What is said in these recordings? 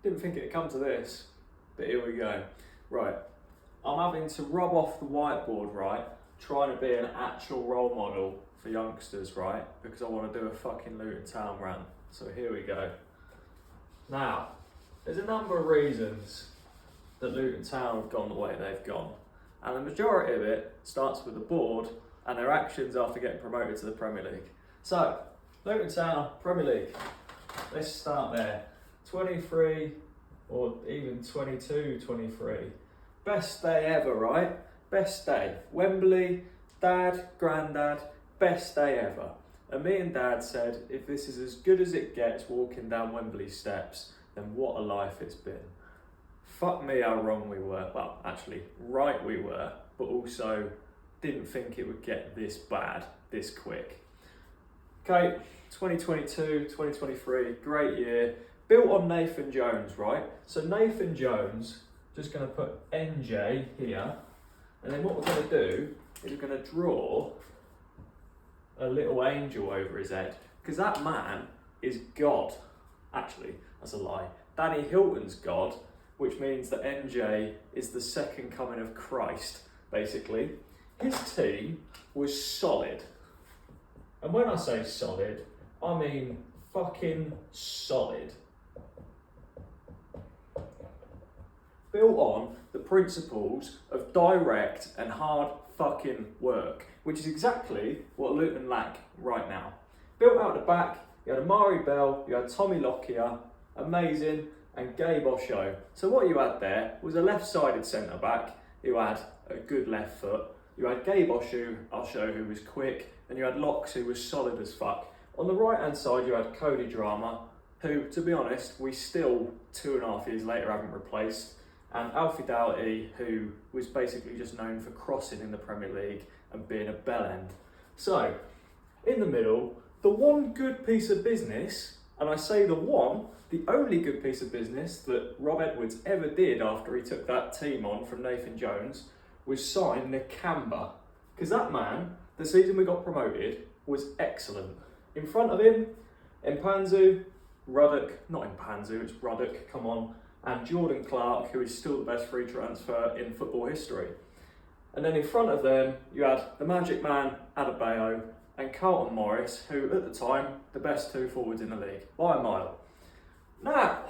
Didn't think it'd come to this, but here we go. Right, I'm having to rub off the whiteboard, right? Trying to be an actual role model for youngsters, right? Because I want to do a fucking Luton Town rant. So here we go. Now, there's a number of reasons that Luton Town have gone the way they've gone. And the majority of it starts with the board and their actions after getting promoted to the Premier League. So, Luton Town, Premier League. Let's start there. 23 or even 22, 23. Best day ever, right? Best day. Wembley, Dad, Grandad, best day ever. And me and Dad said, if this is as good as it gets walking down Wembley steps, then what a life it's been. Fuck me how wrong we were. Well, actually, right we were, but also didn't think it would get this bad, this quick. Okay, 2022, 2023, great year. Built on Nathan Jones, right? So Nathan Jones, just going to put NJ here, and then what we're going to do is we're going to draw a little angel over his head, because that man is God. Actually, that's a lie. Danny Hilton's God, which means that NJ is the second coming of Christ, basically. His team was solid. And when I say solid, I mean fucking solid. Built on the principles of direct and hard fucking work, which is exactly what Luton lack right now. Built out the back, you had Amari Bell, you had Tommy Lockyer, amazing, and Gabe Osho. So what you had there was a left-sided centre-back who had a good left foot. You had Gabe Osho who was quick, and you had Locks who was solid as fuck. On the right-hand side, you had Cody Drama, who, to be honest, we still, 2.5 years later, haven't replaced. And Alfie Doughty, who was basically just known for crossing in the Premier League and being a bellend. So, in the middle, the one good piece of business, and I say the only good piece of business that Rob Edwards ever did after he took that team on from Nathan Jones, was sign Nakamba. Because that man, the season we got promoted, was excellent. In front of him, Mpanzu, Ruddock, not Mpanzu, it's Ruddock, come on, and Jordan Clark, who is still the best free transfer in football history. And then in front of them, you had the Magic Man, Adebayo, and Carlton Morris, who at the time, the best two forwards in the league, by a mile. Now,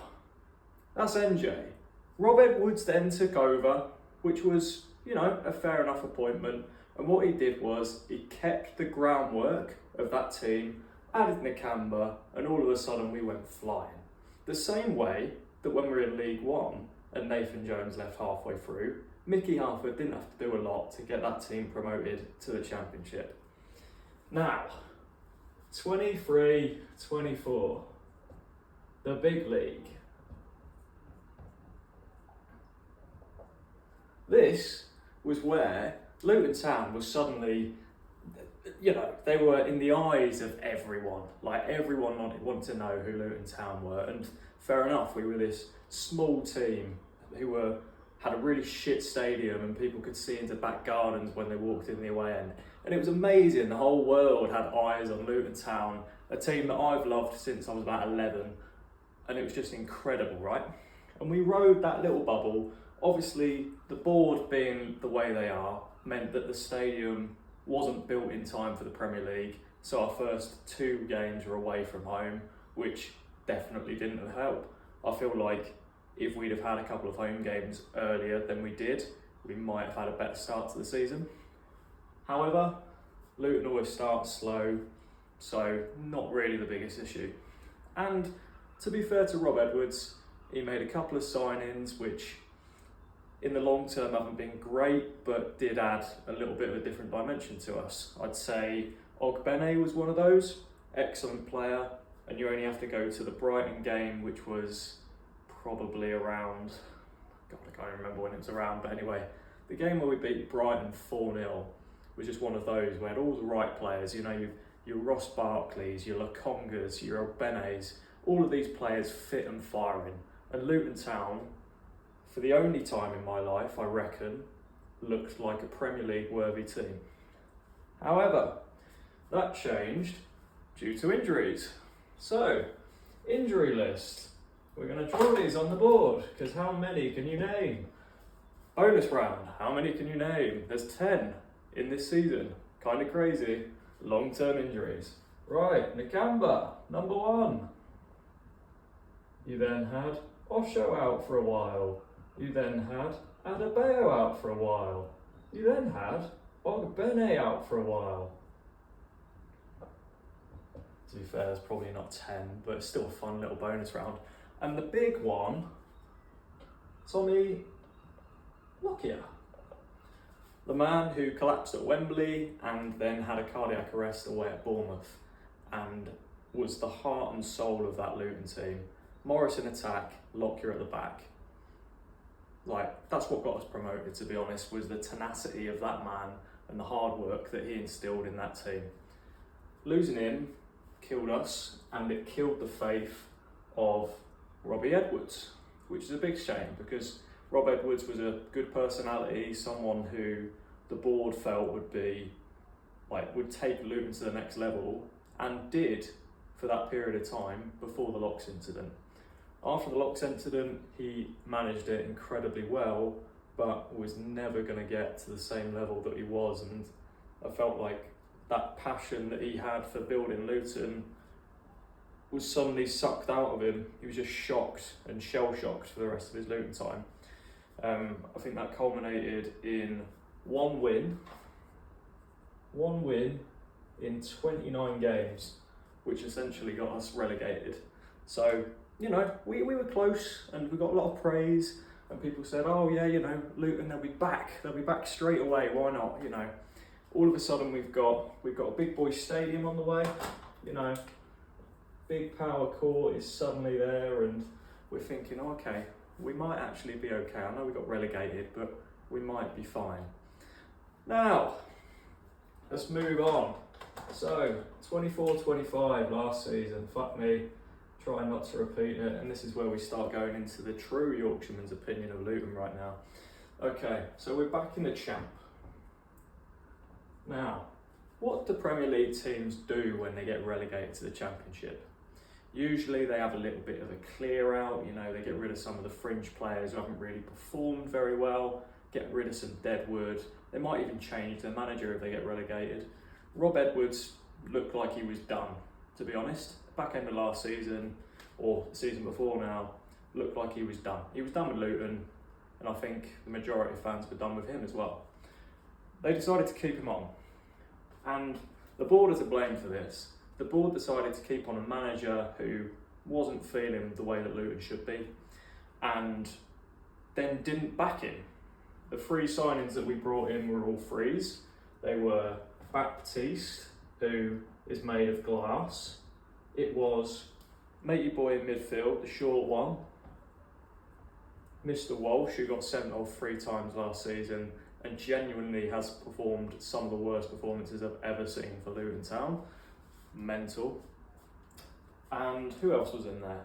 that's NJ. Rob Edwards then took over, which was, a fair enough appointment. And what he did was, he kept the groundwork of that team, added Nakamba, and all of a sudden we went flying. The same way that when we were in League One and Nathan Jones left halfway through, Mickey Harford didn't have to do a lot to get that team promoted to the Championship. Now, 23-24, the big league. This was where Luton Town was suddenly, they were in the eyes of everyone. Like, everyone wanted to know who Luton Town were. And fair enough, we were this small team who had a really shit stadium and people could see into back gardens when they walked in the away end. And it was amazing. The whole world had eyes on Luton Town, a team that I've loved since I was about 11. And it was just incredible, right? And we rode that little bubble. Obviously, the board being the way they are meant that the stadium wasn't built in time for the Premier League. So our first 2 games were away from home, which definitely didn't help. I feel like if we'd have had a couple of home games earlier than we did, we might have had a better start to the season. However, Luton always starts slow, so not really the biggest issue. And to be fair to Rob Edwards, he made a couple of signings which in the long term haven't been great, but did add a little bit of a different dimension to us. I'd say Ogbene was one of those, excellent player, and you only have to go to the Brighton game, which was probably around, God, I can't remember when it was around, but anyway, the game where we beat Brighton 4-0 was just one of those where had all the right players, your Ross Barkleys, your Lokongas, your Ogbenes, all of these players fit and firing. And Luton Town, for the only time in my life, I reckon, looked like a Premier League worthy team. However, that changed due to injuries. So, injury list. We're going to draw these on the board, because how many can you name? Bonus round, how many can you name? There's 10 in this season. Kind of crazy. Long-term injuries. Right, Nakamba, number 1. You then had Osho out for a while. You then had Adebayo out for a while. You then had Ogbene out for a while. To be fair, it's probably not 10, but it's still a fun little bonus round. And the big one, Tommy Lockyer. The man who collapsed at Wembley and then had a cardiac arrest away at Bournemouth and was the heart and soul of that Luton team. Morris in attack, Lockyer at the back. Like, that's what got us promoted, to be honest, was the tenacity of that man and the hard work that he instilled in that team. Losing him killed us, and it killed the faith of Robbie Edwards, which is a big shame because Rob Edwards was a good personality, someone who the board felt would take Luton to the next level, and did for that period of time before the locks incident. After the locks incident, he managed it incredibly well, but was never going to get to the same level that he was, and I felt like that passion that he had for building Luton was suddenly sucked out of him. He was just shocked and shell-shocked for the rest of his Luton time. I think that culminated in one win in 29 games, which essentially got us relegated. So, you know, we were close and we got a lot of praise, and people said, oh yeah, you know, Luton, they'll be back straight away, why not, you know. All of a sudden we've got a big boy stadium on the way, you know, big power court is suddenly there, and we're thinking, oh, okay, we might actually be okay. I know we got relegated, but we might be fine. Now, let's move on. So, 24-25 last season, fuck me, try not to repeat it, and this is where we start going into the true Yorkshireman's opinion of Luton right now. Okay, so we're back in the champ. Now, what do Premier League teams do when they get relegated to the Championship? Usually they have a little bit of a clear out, you know, they get rid of some of the fringe players who haven't really performed very well, get rid of some dead wood. They might even change their manager if they get relegated. Rob Edwards looked like he was done, to be honest. Back end of last season, or the season before now, looked like he was done. He was done with Luton, and I think the majority of fans were done with him as well. They decided to keep him on, and the board are to blame for this. The board decided to keep on a manager who wasn't feeling the way that Luton should be, and then didn't back him. The free signings that we brought in were all frees. They were Baptiste, who is made of glass. It was matey boy in midfield, the short one, Mr. Walsh, who got sent off 3 times last season and genuinely has performed some of the worst performances I've ever seen for Luton Town. Mental. And who else was in there?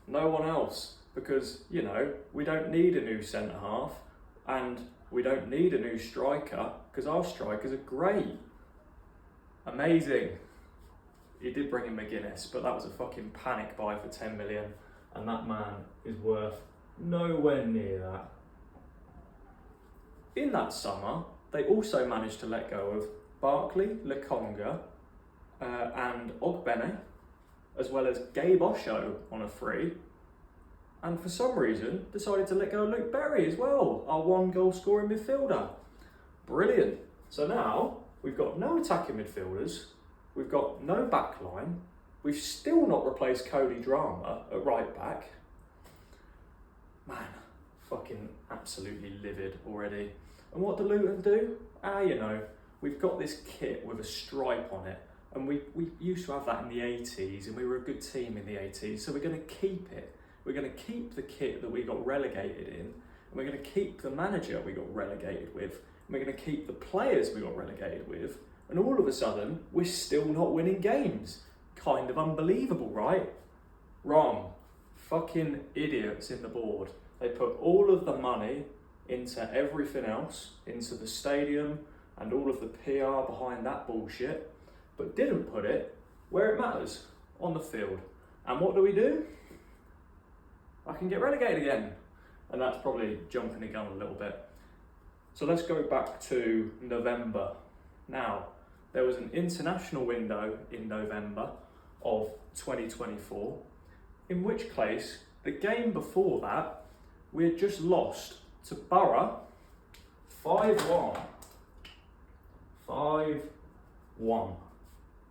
No one else, because, you know, we don't need a new centre half and we don't need a new striker because our strikers are great. Amazing. He did bring in McGuinness, but that was a fucking panic buy for 10 million, and that man is worth nowhere near that. In that summer, they also managed to let go of Barkley, Lokonga, and Ogbene, as well as Gabe Osho on a free, and for some reason decided to let go of Luke Berry as well, our 1 goal scoring midfielder. Brilliant. So now we've got no attacking midfielders, we've got no backline, we've still not replaced Cody Drama at right back. Man, fucking absolutely livid already. And what do Luton do? You know, we've got this kit with a stripe on it, and we used to have that in the 80s, and we were a good team in the 80s, so we're going to keep it. We're going to keep the kit that we got relegated in, and we're going to keep the manager we got relegated with, and we're going to keep the players we got relegated with, and all of a sudden, we're still not winning games. Kind of unbelievable, right? Wrong. Fucking idiots in the board. They put all of the money into everything else, into the stadium and all of the PR behind that bullshit, but didn't put it where it matters, on the field. And what do? I can get relegated again. And that's probably jumping the gun a little bit. So let's go back to November. Now, there was an international window in November of 2024, in which case, the game before that, we had just lost to Borough 5-1. 5-1.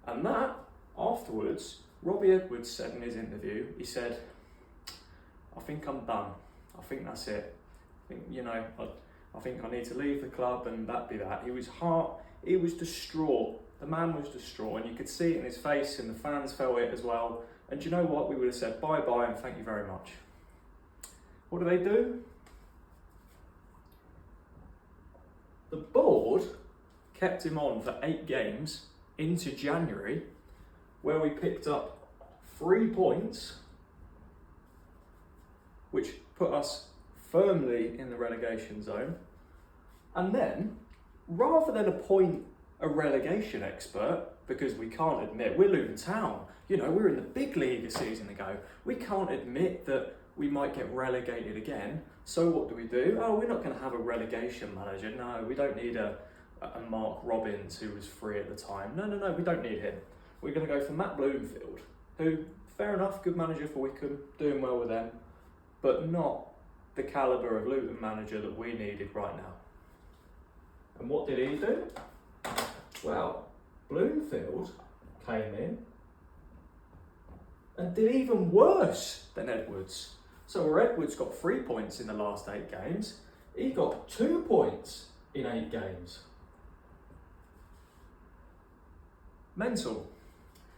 And that, afterwards, Robbie Edwards said in his interview, he said, I think I'm done. I think that's it. I think, I think I need to leave the club and that be that. He was distraught. The man was distraught, and you could see it in his face, and the fans felt it as well. And do you know what? We would have said bye-bye and thank you very much. What do? The board kept him on for 8 games into January, where we picked up 3 points, which put us firmly in the relegation zone. And then, rather than appoint a relegation expert, because we can't admit, we're Luton Town, we're in the big league a season ago, we can't admit that we might get relegated again. So what do? Oh, we're not going to have a relegation manager. No, we don't need a Mark Robbins who was free at the time. No, we don't need him. We're going to go for Matt Bloomfield, who, fair enough, good manager for Wickham, doing well with them, but not the calibre of Luton manager that we needed right now. And what did he do? Well, Bloomfield came in and did even worse than Edwards. So where Edwards got 3 points in the last 8 games, he got 2 points in 8 games. Mental.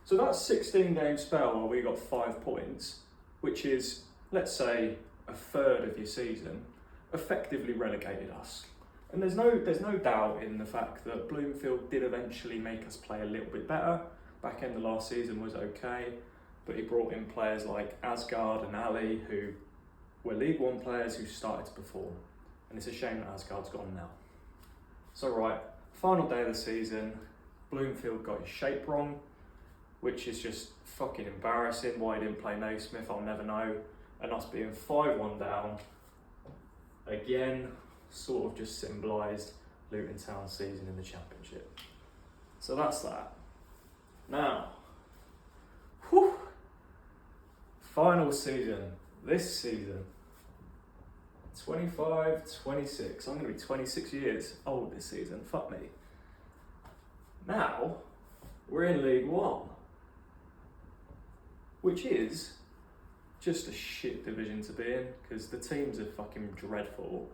So that 16-game spell where we got 5 points, which is, let's say, a third of your season, effectively relegated us. And there's no doubt in the fact that Bloomfield did eventually make us play a little bit better. Back end of last season was okay, but he brought in players like Asgard and Ali, who were League One players who started to perform. And it's a shame that Asgard's gone now. So right, final day of the season, Bloomfield got his shape wrong, which is just fucking embarrassing. Why he didn't play Naismith, I'll never know. And us being 5-1 down, again, sort of just symbolised Luton Town's season in the Championship. So that's that. Now, final season, this season, 25-26. I'm going to be 26 years old this season, fuck me. Now, we're in League One, which is just a shit division to be in, because the teams are fucking dreadful,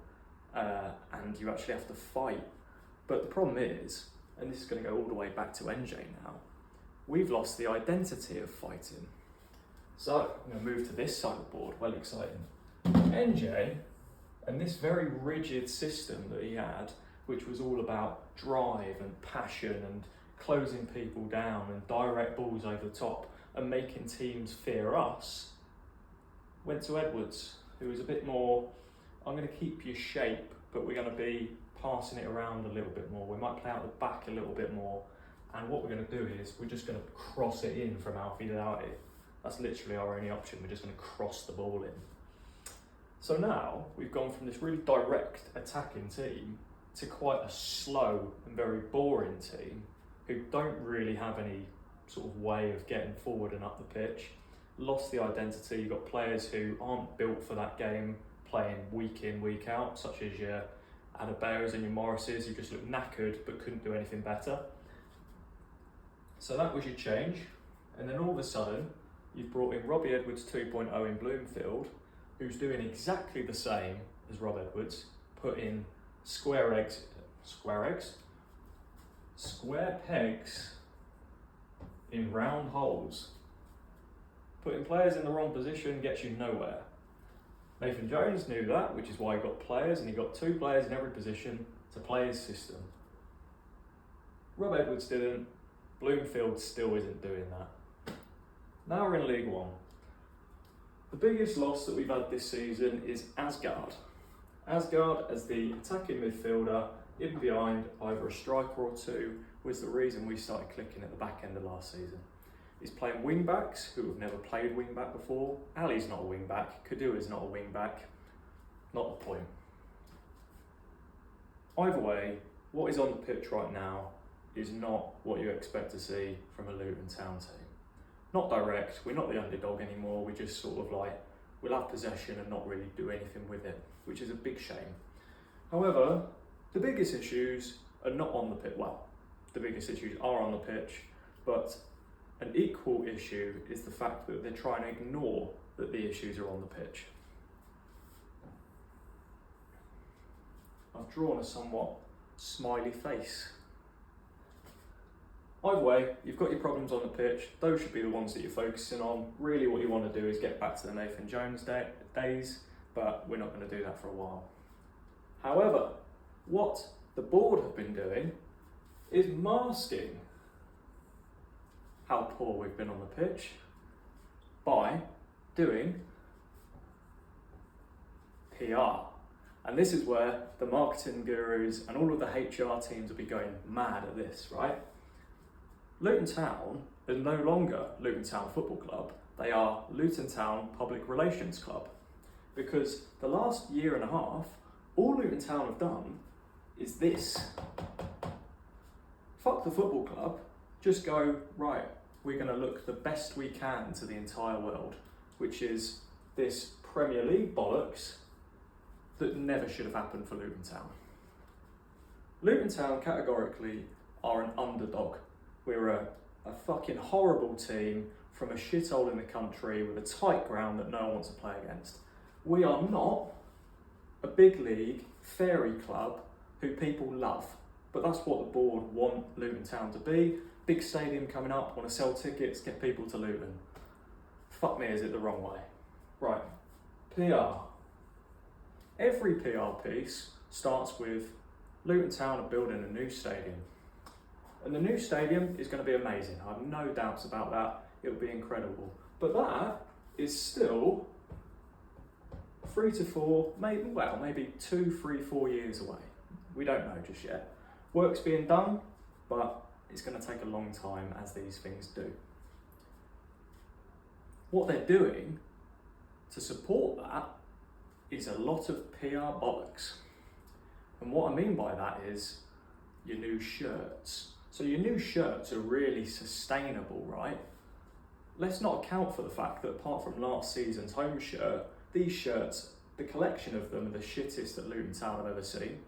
and you actually have to fight. But the problem is, and this is going to go all the way back to NJ now, we've lost the identity of fighting. So, I'm going to move to this side of the board, well exciting. NJ, and this very rigid system that he had, which was all about drive and passion and closing people down and direct balls over the top and making teams fear us, went to Edwards, who was a bit more, I'm going to keep your shape, but we're going to be passing it around a little bit more. We might play out the back a little bit more. And what we're going to do is we're just going to cross it in from Alfie Doughty. That's literally our only option. We're just going to cross the ball in. So now we've gone from this really direct attacking team to quite a slow and very boring team who don't really have any sort of way of getting forward and up the pitch. Lost the identity. You've got players who aren't built for that game, playing week in, week out, such as your Adebayos and your Morrises, who just looked knackered but couldn't do anything better. So that was your change. And then all of a sudden, you've brought in Robbie Edwards 2.0 in Bloomfield, who's doing exactly the same as Rob Edwards, put in square pegs in round holes. Putting players in the wrong position gets you nowhere. Nathan Jones knew that, which is why he got players, and he got 2 players in every position to play his system. Rob Edwards didn't. Bloomfield still isn't doing that. Now we're in League One. The biggest loss that we've had this season is Asgard. Asgard, as the attacking midfielder, in behind either a striker or 2, was the reason we started clicking at the back end of last season. is playing wing backs who have never played wing back before. Ali's not a wing back, Kadua's not a wing back. Not the point. Either way, what is on the pitch right now is not what you expect to see from a Luton Town team. Not direct, we're not the underdog anymore, we're just sort of like, we'll have possession and not really do anything with it, which is a big shame. However, the biggest issues are not on the pitch. Well, the biggest issues are on the pitch, but an equal issue is the fact that they're trying to ignore that the issues are on the pitch. I've drawn a somewhat smiley face. Either way, you've got your problems on the pitch. Those should be the ones that you're focusing on. Really what you want to do is get back to the Nathan Jones days, but we're not going to do that for a while. However, what the board have been doing is masking how poor we've been on the pitch by doing PR. And this is where the marketing gurus and all of the HR teams will be going mad at this, right? Luton Town is no longer Luton Town Football Club, they are Luton Town Public Relations Club. Because the last year and a half, all Luton Town have done is this. Fuck the football club, just go, right, we're going to look the best we can to the entire world, which is this Premier League bollocks that never should have happened for Luton Town. Luton Town categorically are an underdog. We're a fucking horrible team from a shithole in the country with a tight ground that no one wants to play against. We are not a big league fairy club who people love, but that's what the board want Luton Town to be. Big stadium coming up, want to sell tickets, get people to Luton. Fuck me, is it the wrong way? Right, PR. Every PR piece starts with Luton Town are building a new stadium. And the new stadium is going to be amazing. I have no doubts about that. It'll be incredible. But that is still 3 to 4, maybe 2, 3, 4 years away. We don't know just yet. Work's being done, but it's going to take a long time, as these things do. What they're doing to support that is a lot of PR bollocks. And what I mean by that is your new shirts. So your new shirts are really sustainable, right? Let's not account for the fact that apart from last season's home shirt, these shirts, the collection of them are the shittest that Luton Town have ever seen.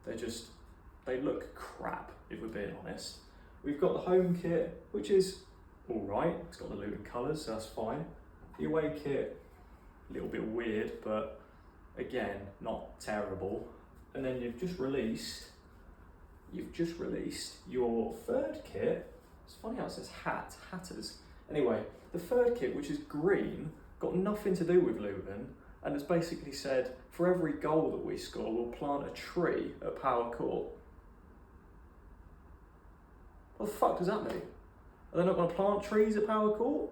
They look crap, if we're being honest. We've got the home kit, which is all right. It's got the Luton colours, so that's fine. The away kit, a little bit weird, but again, not terrible. And then you've just released your third kit. It's funny how it says hatters. Anyway, the third kit, which is green, got nothing to do with Luton, and it's basically said, for every goal that we score, we'll plant a tree at Power Court. What the fuck does that mean? Are they not going to plant trees at Power Court?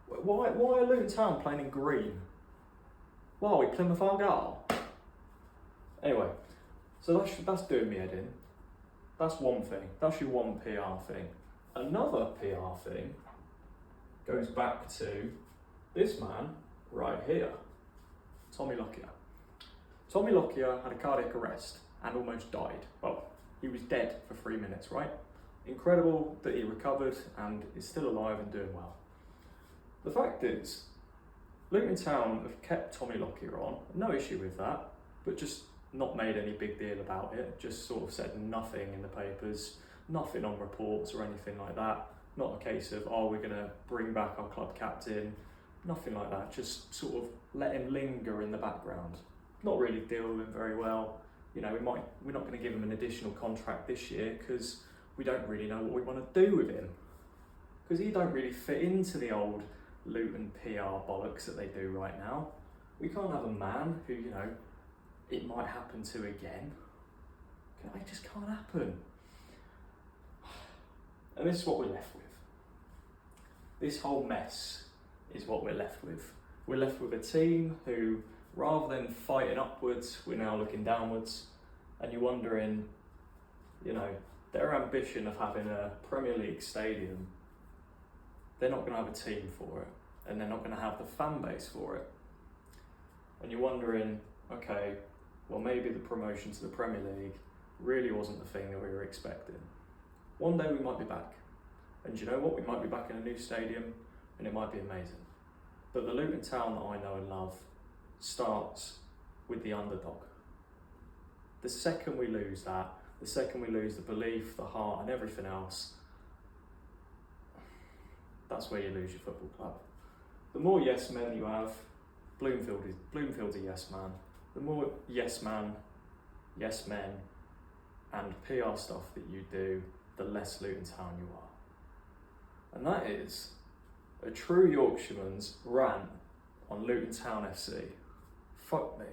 Why are Luton Town playing in green? Why are we Plymouth Argyle? Anyway, so that's doing me head in. That's one thing. That's your one PR thing. Another PR thing goes back to this man right here, Tommy Lockyer. Tommy Lockyer had a cardiac arrest and almost died. Well, he was dead for 3 minutes, right? Incredible that he recovered and is still alive and doing well. The fact is, Luton Town have kept Tommy Lockyer on, no issue with that, but just not made any big deal about it, just sort of said nothing in the papers, nothing on reports or anything like that. Not a case of, oh, we're going to bring back our club captain, nothing like that, just sort of let him linger in the background. Not really deal with him very well. You know, we're not going to give him an additional contract this year because we don't really know what we want to do with him. Because he don't really fit into the old Luton PR bollocks that they do right now. We can't have a man who, you know, it might happen to again. It just can't happen. And this is what we're left with. This whole mess is what we're left with. We're left with a team who, rather than fighting upwards, we're now looking downwards. And you're wondering, you know, their ambition of having a Premier League stadium they're not going to have a team for it, and they're not going to have the fan base for it. And you're wondering, okay, well maybe the promotion to the Premier League really wasn't the thing that we were expecting. One day we might be back, and you know what? We might be back in a new stadium, and it might be amazing. But the Luton Town that I know and love starts with the underdog. The second we lose that, the second we lose the belief, the heart and everything else, that's where you lose your football club. The more yes men you have, Bloomfield's a yes man. The more yes man, yes men and PR stuff that you do, the less Luton Town you are. And that is a true Yorkshireman's rant on Luton Town FC. Fuck me.